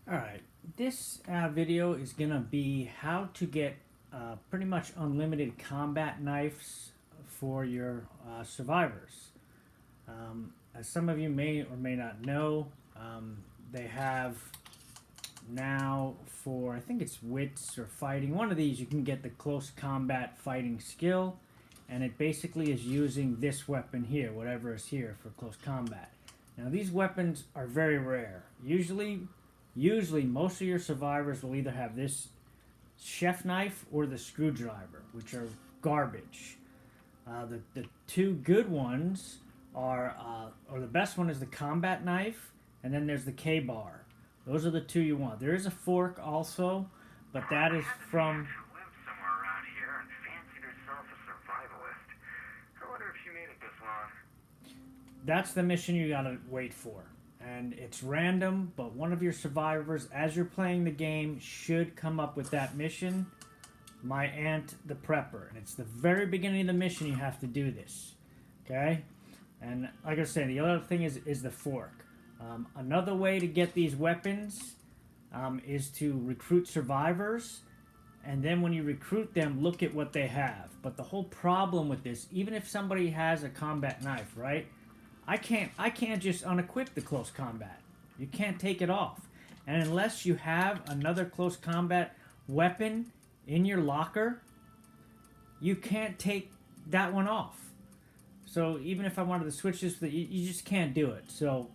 Alright, this video is going to be how to get pretty much unlimited combat knives for your survivors. As some of you may or may not know, they have now for, I think it's wits or fighting, one of these you can get the close combat fighting skill, and it basically is using this weapon here, whatever is here for close combat. Now these weapons are very rare. Usually most of your survivors will either have this chef knife or the screwdriver, which are garbage. The two good ones are, or the best one is the combat knife, and then there's the K-bar. Those are the two you want. There is a fork also, but that is from... somewhere around here and fancied herself a survivalist. I wonder if she made it this long. That's the mission you gotta wait for. And it's random, but one of your survivors, as you're playing the game, should come up with that mission. My aunt, the prepper. And it's the very beginning of the mission you have to do this. Okay? And like I said, the other thing is the fork. Another way to get these weapons is to recruit survivors. And then when you recruit them, look at what they have. But the whole problem with this, even if somebody has a combat knife, right? I can't just unequip the close combat. You can't take it off. And unless you have another close combat weapon in your locker, you can't take that one off. So even if I wanted to switch this, you just can't do it. So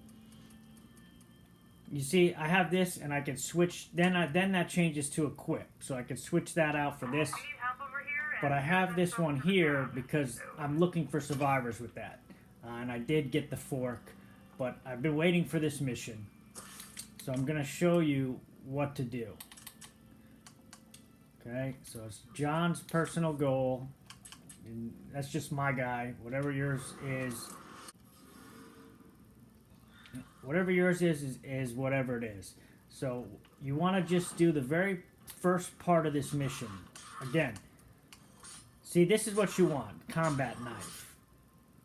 you see, I have this and I can switch, then that changes to equip. So I can switch that out for this. But I have this one here because I'm looking for survivors with that. And I did get the fork, but I've been waiting for this mission. So I'm going to show you what to do. Okay, so it's John's personal goal. And that's just my guy. Whatever yours is whatever it is. So you want to just do the very first part of this mission. Again, see, this is what you want. Combat knife.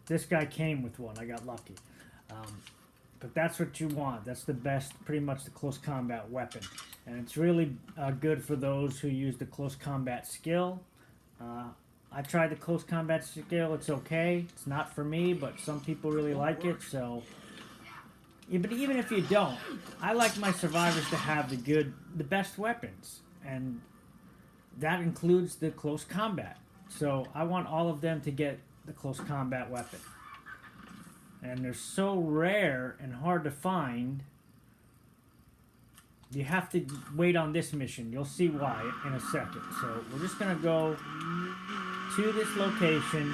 This guy came with one. I got lucky. But that's what you want. That's the best, pretty much the close combat weapon. And it's really good for those who use the close combat skill. I tried the close combat skill. It's okay. It's not for me, but some people really like it. So, yeah, but even if you don't, I like my survivors to have the best weapons. And that includes the close combat. So I want all of them to get the close combat weapon. And they're so rare and hard to find. You have to wait on this mission. You'll see why in a second. So we're just going to go to this location.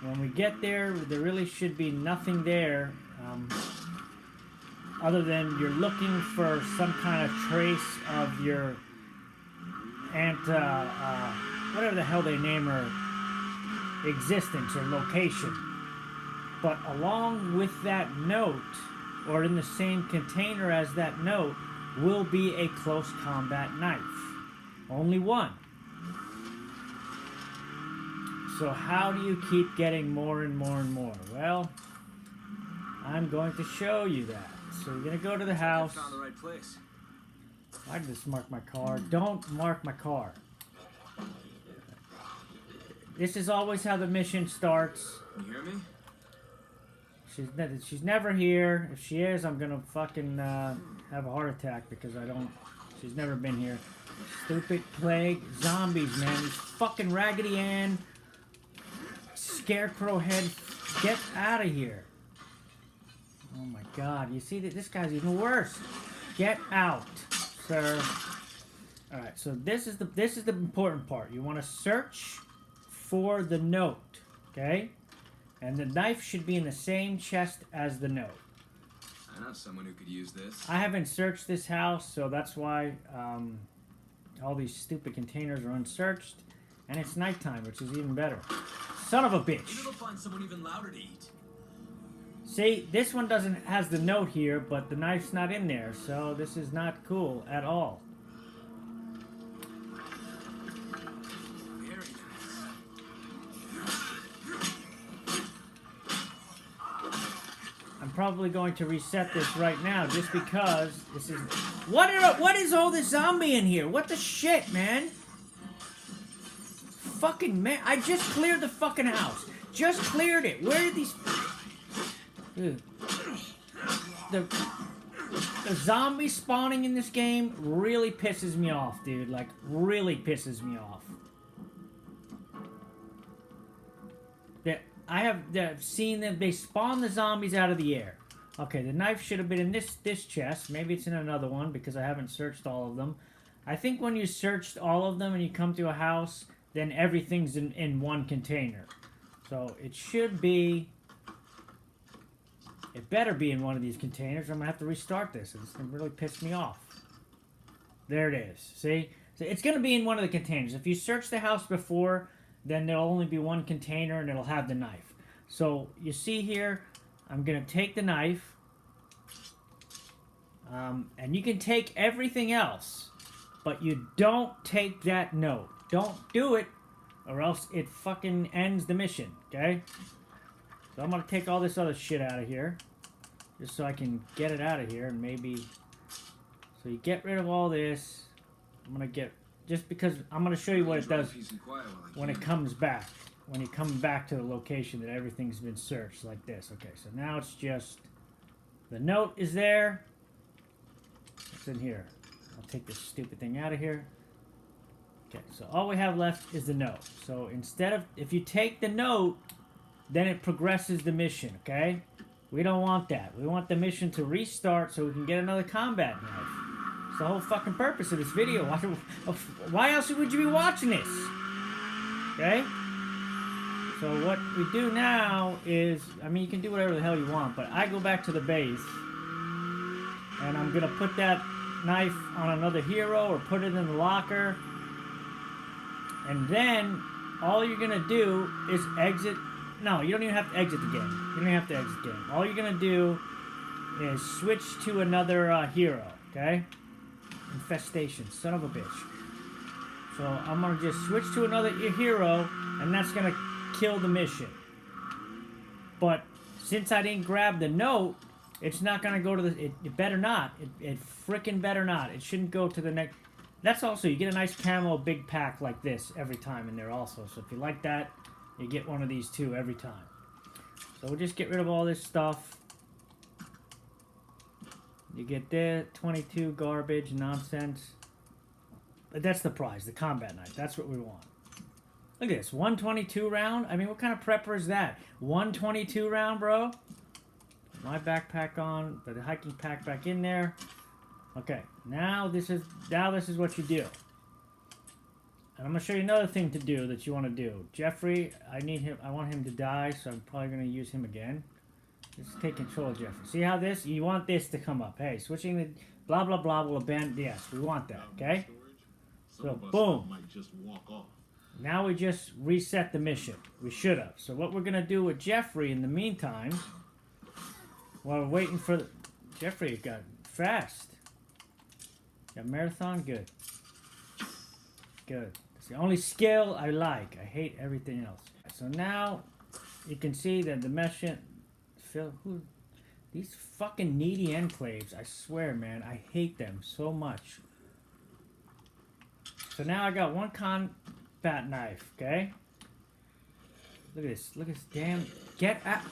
When we get there, there really should be nothing there other than you're looking for some kind of trace of your aunt, whatever the hell they name her, existence or location. But along with that note, or in the same container as that note, will be a close combat knife. Only one. So how do you keep getting more and more and more? Well, I'm going to show you that. So you're going to go to the house. Found the right place. I just mark my car. Don't mark my car. This is always how the mission starts. You hear me? She's never here. If she is, I'm gonna fucking have a heart attack because she's never been here. Stupid plague zombies, man. These fucking Raggedy Ann, scarecrow head, get out of here. Oh my god, you see that this guy's even worse. Get out, sir. Alright, so this is the important part. You want to search for the note, okay? And the knife should be in the same chest as the note. I know someone who could use this. I haven't searched this house, so that's why all these stupid containers are unsearched. And it's nighttime, which is even better. Son of a bitch. Maybe they'll find someone even louder to eat. See, this one has the note here, but the knife's not in there, so this is not cool at all. probably going to reset this right now just because this is... What is all this zombie in here? What the shit, man? Fucking man, I just cleared the fucking house. Just cleared it. Where did these... Dude. The zombie spawning in this game really pisses me off, dude. Like, really pisses me off. I've seen them. They spawn the zombies out of the air. Okay, the knife should have been in this chest. Maybe it's in another one because I haven't searched all of them. I think when you searched all of them and you come to a house, then everything's in one container. So it should be... It better be in one of these containers. I'm going to have to restart this. It's going to really piss me off. There it is. See? So it's going to be in one of the containers. If you search the house before, then there'll only be one container and it'll have the knife. So you see here, I'm going to take the knife. And you can take everything else. But you don't take that note. Don't do it, or else it fucking ends the mission, okay? So I'm going to take all this other shit out of here. Just so I can get it out of here and maybe... So you get rid of all this. I'm going to get... Just because I'm going to show you what it does when it comes back. When you come back to the location that everything's been searched like this. Okay, so now it's just... The note is there. It's in here. I'll take this stupid thing out of here. Okay, so all we have left is the note. So instead of... If you take the note, then it progresses the mission, okay? We don't want that. We want the mission to restart so we can get another combat knife. It's the whole fucking purpose of this video. Why else would you be watching this? Okay? So what we do now is... I mean, you can do whatever the hell you want, but I go back to the base. And I'm going to put that knife on another hero or put it in the locker. And then all you're going to do is exit... No, you don't even have to exit the game. You don't even have to exit the game. All you're going to do is switch to another hero, okay? Infestation, son of a bitch. So I'm going to just switch to another hero, and that's going to kill the mission. But since I didn't grab the note, it's not going to go to the... It better not. It frickin' better not. It shouldn't go to the next... That's also, you get a nice camo big pack like this every time in there also. So if you like that, you get one of these too every time. So we'll just get rid of all this stuff. You get the 22 garbage, nonsense. But that's the prize, the combat knife. That's what we want. Look at this, 122 round. I mean, what kind of prepper is that? 122 round, bro? My backpack on, put the hiking pack back in there. Okay, now this is what you do. And I'm gonna show you another thing to do that you want to do. Jeffrey, I want him to die, so I'm probably gonna use him again. Just take control of Jeffrey. See how this? You want this to come up. Hey, switching the blah blah blah will abandon. Yes, we want that. Okay. So boom. Might just walk off. Now we just reset the mission. We should have. So what we're gonna do with Jeffrey in the meantime, while we're waiting for Jeffrey, got fast. Got marathon, good. Good. It's the only skill I like. I hate everything else. So now you can see that the mission. These fucking needy enclaves. I swear, man, I hate them so much. So now I got one combat knife. Okay. Look at this. Look at this damn. Get out.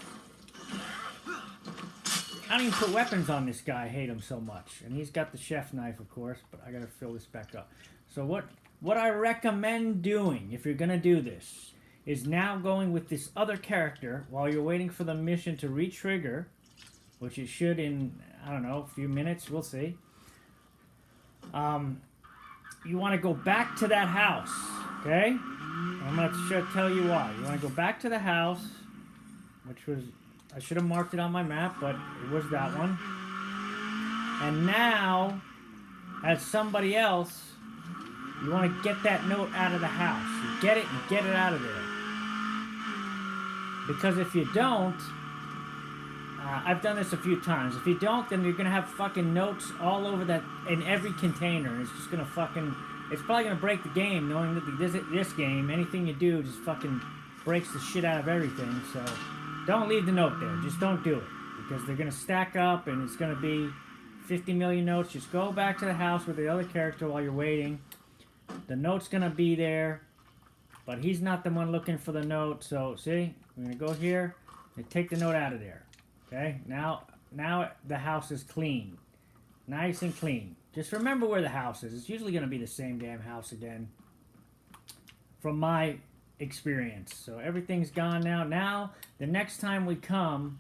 I don't even put weapons on this guy. I hate him so much. And he's got the chef knife, of course, but I gotta fill this back up. So what I recommend doing, if you're gonna do this, is now going with this other character while you're waiting for the mission to re-trigger, which it should in, I don't know, a few minutes, we'll see. You want to go back to that house, okay? And I'm gonna tell you why. You want to go back to the house, which was... I should have marked it on my map, but it was that one. And now, as somebody else, you want to get that note out of the house. You get it and get it out of there. Because if you don't, I've done this a few times. If you don't, then you're going to have fucking notes all over that, in every container. It's just going to fucking... It's probably going to break the game, knowing that this game, anything you do just fucking breaks the shit out of everything, so... Don't leave the note there. Just don't do it. because they're gonna stack up and it's gonna be 50 million notes. Just go back to the house with the other character while you're waiting. The note's gonna be there, but he's not the one looking for the note. So see, we're gonna go here and take the note out of there. Okay, now the house is clean, nice and clean. Just remember where the house is. It's usually gonna be the same damn house again, from my experience. So everything's gone now. Now the next time we come,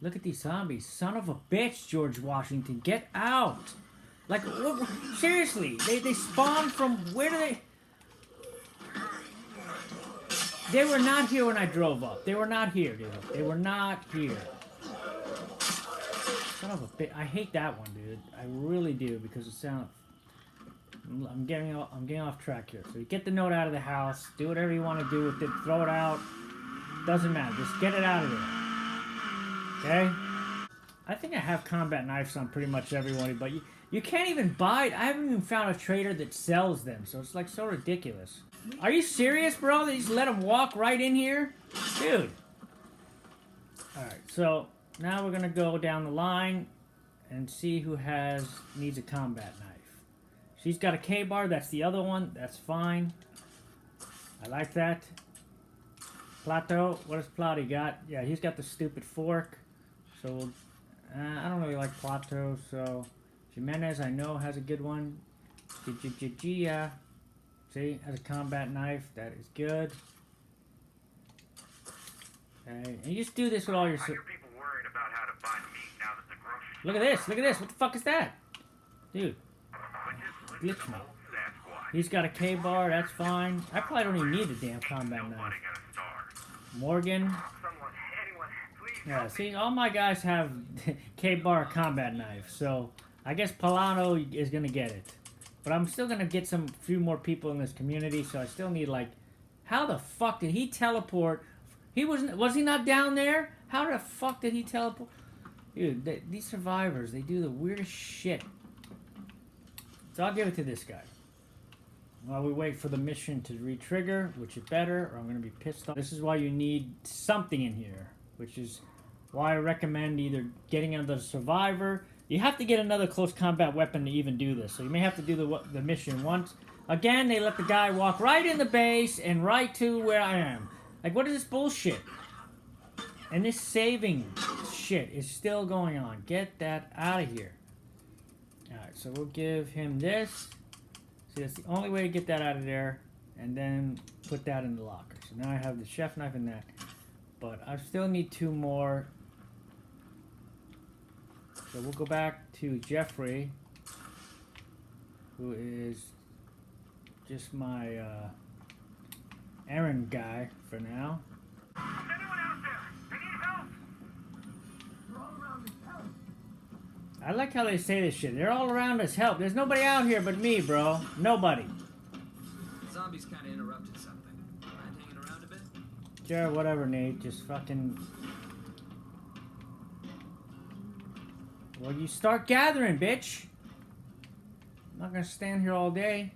look at these zombies. Son of a bitch, George Washington, get out! Like, seriously, they spawn from, where do they... They were not here when I drove up. They were not here, dude. They were not here. Son of a bitch. I hate that one, dude. I really do, because it sounds... I'm getting off track here. So you get the note out of the house, do whatever you want to do with it, throw it out. Doesn't matter. Just get it out of there. Okay? I think I have combat knives on pretty much everybody, but you can't even buy it. I haven't even found a trader that sells them, so it's like so ridiculous. Are you serious, bro? They just let them walk right in here? Dude. Alright, so now we're gonna go down the line and see who needs a combat knife. She's got a K-bar, that's the other one, that's fine. I like that. Plato, what does Plato got? Yeah, he's got the stupid fork. So, I don't really like Plato, so... Jimenez, I know, has a good one. Gia, see, has a combat knife, that is good. Okay, and you just do this with all your... I hear people worried about how to buy meat now that the grocery store... Look at this, what the fuck is that? Dude. But just Glitch listen me. to old Sasquatch. He's got a K-bar, that's fine. I probably don't even need the damn combat Nobody knife. gonna starve. Morgan. Anyone, please Yeah, help see, me. all my guys have K-bar combat knife, so I guess Polano is gonna get it. But I'm still gonna get some few more people in this community, so I still need, like, how the fuck did he teleport? Was he not down there? How the fuck did he teleport? Dude, these survivors, they do the weirdest shit. So I'll give it to this guy. While we wait for the mission to re-trigger, which is better, or I'm going to be pissed off. This is why you need something in here, which is why I recommend either getting another survivor. You have to get another close combat weapon to even do this, so you may have to do the mission once. Again, they let the guy walk right in the base and right to where I am. Like, what is this bullshit? And this saving shit is still going on. Get that out of here. Alright, so we'll give him this. See, that's the only way to get that out of there. And then put that in the locker. So now I have the chef knife and that. But I still need two more. So we'll go back to Jeffrey, who is just my errand guy for now. Anyone out there? I need help. I like how they say this shit. They're all around us. Help. There's nobody out here but me, bro. Nobody. The zombies kind of interrupted something. Mind hanging around a bit? Sure, whatever, Nate. Just fucking... Well, you start gathering, bitch. I'm not gonna stand here all day.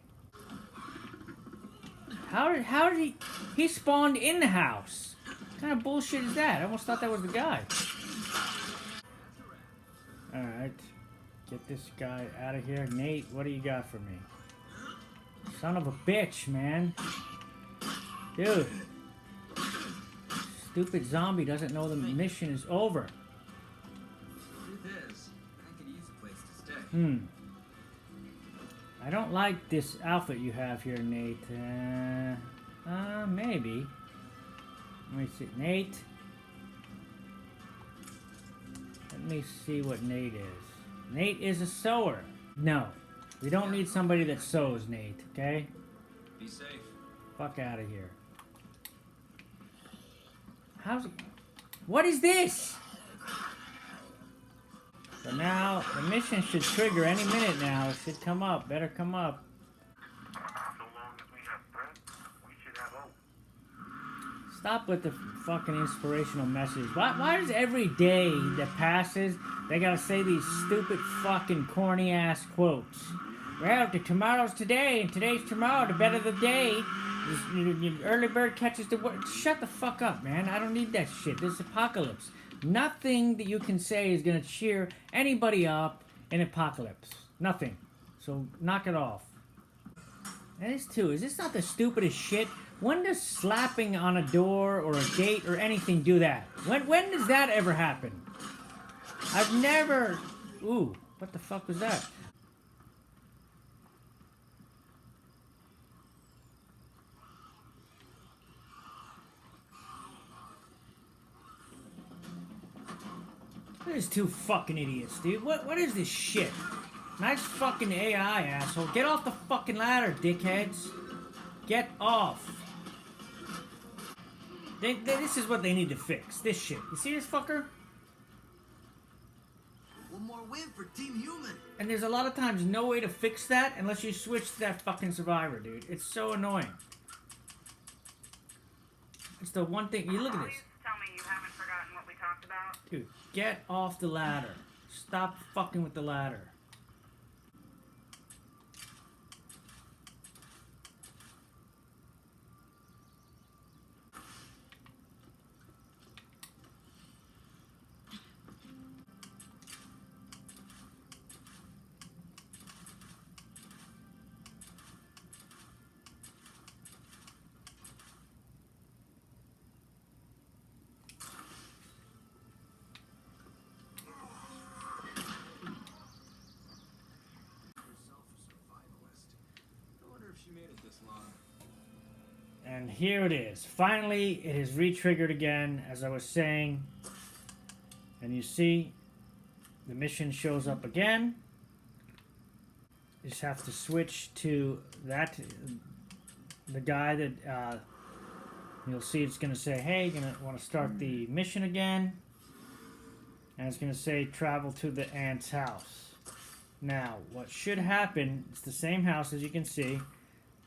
How did he... He spawned in the house. What kind of bullshit is that? I almost thought that was the guy. Alright. Get this guy out of here. Nate, what do you got for me? Son of a bitch, man. Dude. Stupid zombie doesn't know the mission is over. Truth is, I could use a place to stay. I don't like this outfit you have here, Nate. Maybe. Let me see. Nate. Let me see what Nate is. Nate is a sewer. No. We don't need somebody that sews, Nate, okay? Be safe. Fuck out of here. How's it... What is this? So now, the mission should trigger any minute now. It should come up. Better come up. So long as we have bread, we should have hope. Stop with the fucking inspirational messages. Why does every day that passes, they gotta say these stupid fucking corny ass quotes? Well, the tomorrow's today, and today's tomorrow, the better the day. Early bird catches the... Shut the fuck up, man. I don't need that shit. This is apocalypse. Nothing that you can say is going to cheer anybody up in apocalypse. Nothing. So knock it off. And this too, is this not the stupidest shit? When does slapping on a door or a gate or anything do that? When does that ever happen? I've never... Ooh, what the fuck was that? These two fucking idiots, dude. What is this shit? Nice fucking AI, asshole. Get off the fucking ladder, dickheads. Get off. This is what they need to fix. This shit. You see this fucker? One more win for Team Human. And there's a lot of times no way to fix that unless you switch to that fucking survivor, dude. It's so annoying. It's the one thing. You look at this. Tell me you haven't forgotten what we talked about. Dude, get off the ladder. Stop fucking with the ladder. And here it is. Finally, it is re-triggered again, as I was saying. And you see, the mission shows up again. You just have to switch to that, the guy that, you'll see it's going to say, hey, you're going to want to start the mission again. And it's going to say, travel to the ant's house. Now, what should happen, it's the same house as you can see.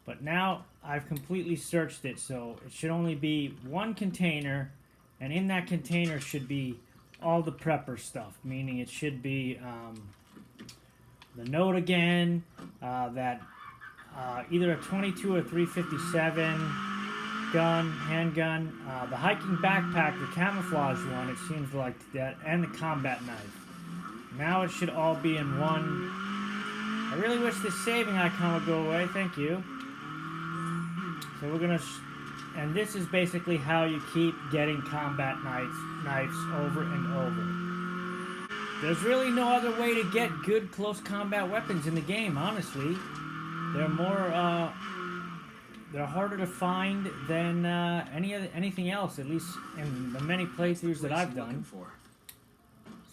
But now I've completely searched it, so it should only be one container, and in that container should be all the prepper stuff, meaning it should be the note again, that either a 22 or 357 gun, handgun, the hiking backpack, the camouflage one, it seems like that, and the combat knife. Now it should all be in one. I really wish this saving icon would go away, thank you. So we're gonna, and this is basically how you keep getting combat knives over and over. There's really no other way to get good close combat weapons in the game, honestly. They're more, they're harder to find than anything else, at least in the many playthroughs that I've done.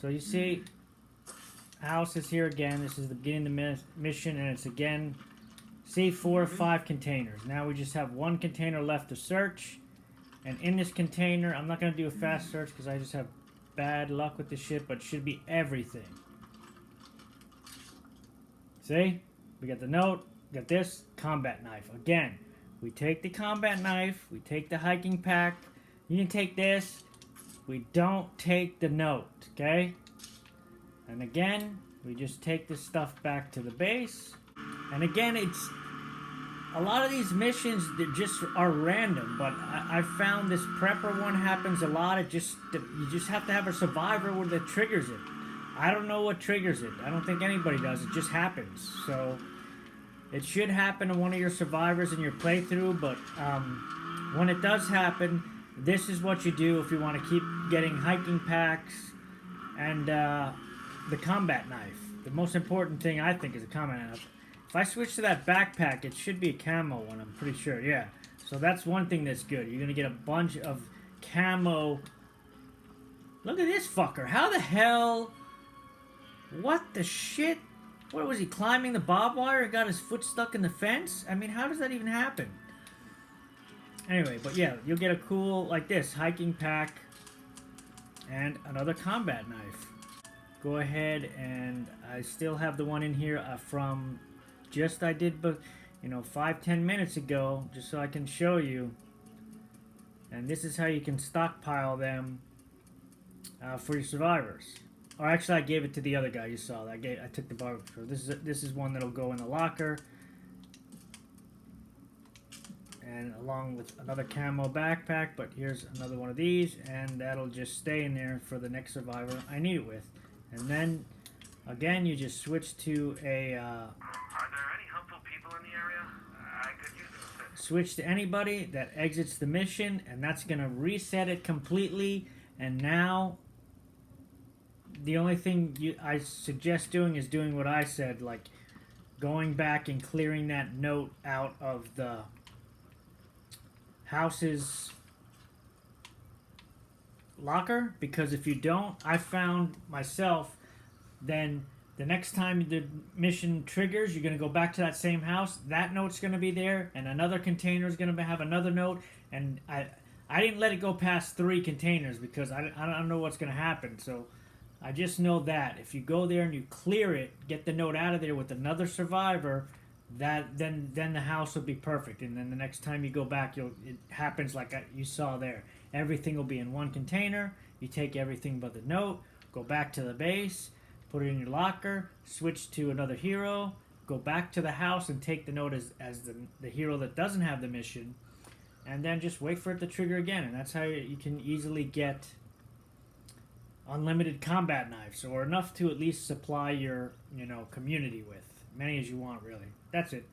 So you see, house is here again. This is the beginning of the mission, and it's again. See, 4 or 5 containers. Now we just have one container left to search. And in this container, I'm not going to do a fast search because I just have bad luck with this shit, but it should be everything. See? We got the note, we got this, combat knife. Again, we take the combat knife, we take the hiking pack. You can take this. We don't take the note, okay? And again, we just take this stuff back to the base. And again, it's a lot of these missions that just are random, but I found this prepper one happens a lot. You just have to have a survivor that triggers it. I don't know what triggers it. I don't think anybody does. It just happens. So it should happen to one of your survivors in your playthrough, but when it does happen, this is what you do if you want to keep getting hiking packs and the combat knife. The most important thing, I think, is the combat knife. If I switch to that backpack, it should be a camo one, I'm pretty sure, yeah. So that's one thing that's good. You're going to get a bunch of camo. Look at this fucker. How the hell? What the shit? What, was he climbing the barbed wire and got his foot stuck in the fence? I mean, how does that even happen? Anyway, but yeah, you'll get a cool, like this, hiking pack and another combat knife. Go ahead, and I still have the one in here from just I did, but 5-10 minutes ago, just so I can show you. And this is how you can stockpile them for your survivors. Or actually, I gave it to the other guy. You saw that. I took the barbecue. This is one that'll go in the locker. and along with another camo backpack, but here's another one of these, and that'll just stay in there for the next survivor I need it with. And then again, you just switch to a Are there any helpful people in the area? I could use an assist. switch to anybody that exits the mission, and that's gonna reset it completely. And now the only thing I suggest doing is doing what I said, like going back and clearing that note out of the house's locker, because if you don't, I found myself, then the next time the mission triggers, you're going to go back to that same house, that note's going to be there, and another container is going to have another note, and I didn't let it go past 3 containers because I don't know what's going to happen. So I just know that if you go there and you clear it, get the note out of there with another survivor, that then the house will be perfect. And then the next time you go back, it happens like you saw there. Everything will be in one container. You take everything but the note, go back to the base, put it in your locker, switch to another hero, go back to the house and take the note as the hero that doesn't have the mission, and then just wait for it to trigger again. And that's how you can easily get unlimited combat knives, or enough to at least supply your community with many as you want. Really, that's it.